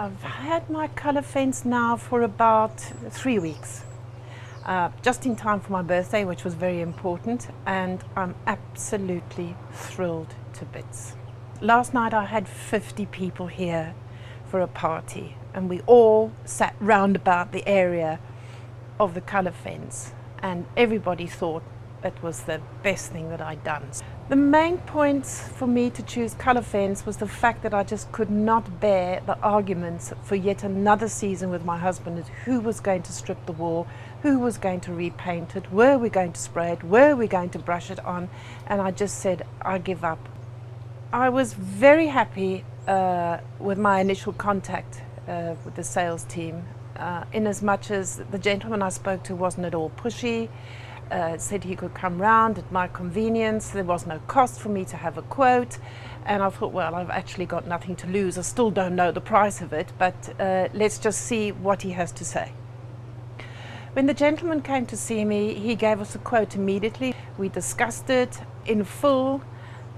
I've had my colour fence now for about 3 weeks, just in time for my birthday, which was very important, and I'm absolutely thrilled to bits. Last night I had 50 people here for a party, and we all sat round about the area of the colour fence, and everybody thought it was the best thing that I'd done. The main points for me to choose Colourfence was the fact that I just could not bear the arguments for yet another season with my husband as who was going to strip the wall, who was going to repaint it, were we going to spray it, were we going to brush it on, and I just said, I give up. I was very happy with my initial contact with the sales team, in as much as the gentleman I spoke to wasn't at all pushy. Said he could come round at my convenience. There was no cost for me to have a quote, and I thought, well, I've actually got nothing to lose. I still don't know the price of it, but let's just see what he has to say. When the gentleman came to see me, he gave us a quote immediately. We discussed it in full,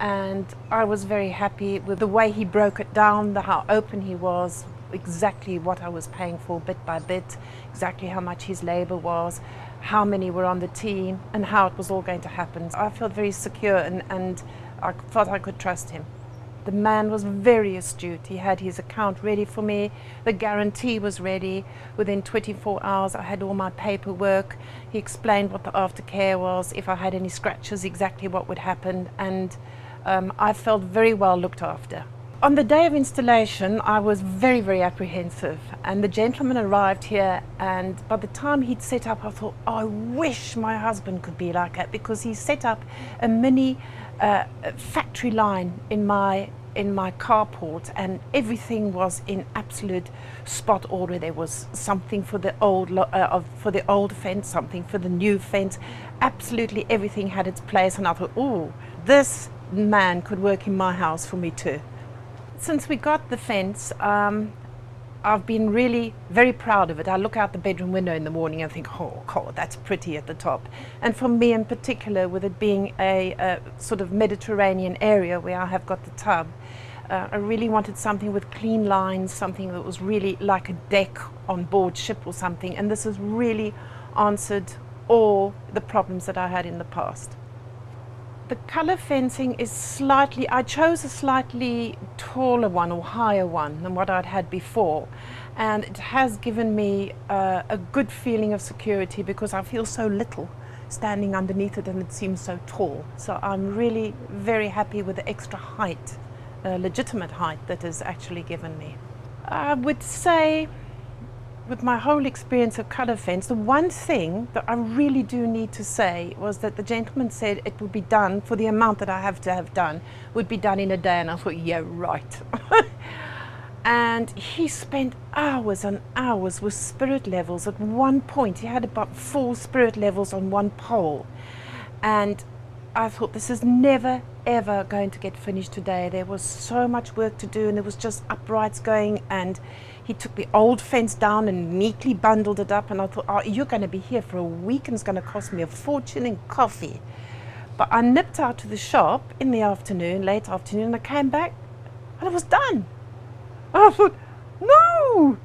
and I was very happy with the way he broke it down, how open he was, exactly what I was paying for bit by bit, exactly how much his labor was, how many were on the team, and how it was all going to happen. I felt very secure, and I thought I could trust him. The man was very astute. He had his account ready for me. The guarantee was ready. Within 24 hours I had all my paperwork. He explained what the aftercare was, if I had any scratches, exactly what would happen, and I felt very well looked after. On the day of installation, I was very, very apprehensive, and the gentleman arrived here, and by the time he'd set up, I thought, oh, I wish my husband could be like that, because he set up a mini factory line in my carport, and everything was in absolute spot order. There was something for the old fence, something for the new fence. Absolutely everything had its place, and I thought, oh, this man could work in my house for me too. Since we got the fence, I've been really very proud of it. I look out the bedroom window in the morning and think, oh God, that's pretty at the top. And for me in particular, with it being a sort of Mediterranean area where I have got the tub, I really wanted something with clean lines, something that was really like a deck on board ship or something. And this has really answered all the problems that I had in the past. The colour fencing is slightly, I chose a slightly taller one or higher one than what I'd had before, and it has given me a good feeling of security, because I feel so little standing underneath it and it seems so tall. So I'm really very happy with the extra height, legitimate height that is actually given me. I would say, with my whole experience of Colourfence, the one thing that I really do need to say was that the gentleman said it would be done, for the amount that I have to have done, would be done in a day, and I thought, yeah, right. And he spent hours and hours with spirit levels. At one point he had about 4 spirit levels on one pole, and I thought, this is never ever going to get finished today. There was so much work to do, and there was just uprights going, and he took the old fence down and neatly bundled it up, and I thought, oh, you're going to be here for a week and it's going to cost me a fortune in coffee. But I nipped out to the shop in the afternoon, late afternoon, and I came back and it was done. And I thought, no!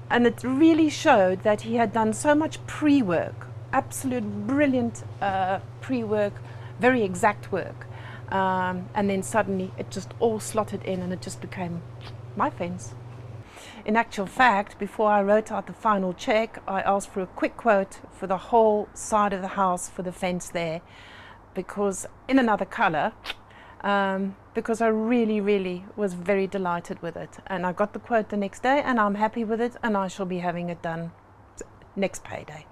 And it really showed that he had done so much pre-work, absolute brilliant pre-work, very exact work. And then suddenly it just all slotted in, and it just became my fence. In actual fact, before I wrote out the final check, I asked for a quick quote for the whole side of the house for the fence there, because in another colour, because I really, really was very delighted with it. And I got the quote the next day, and I'm happy with it, and I shall be having it done next payday.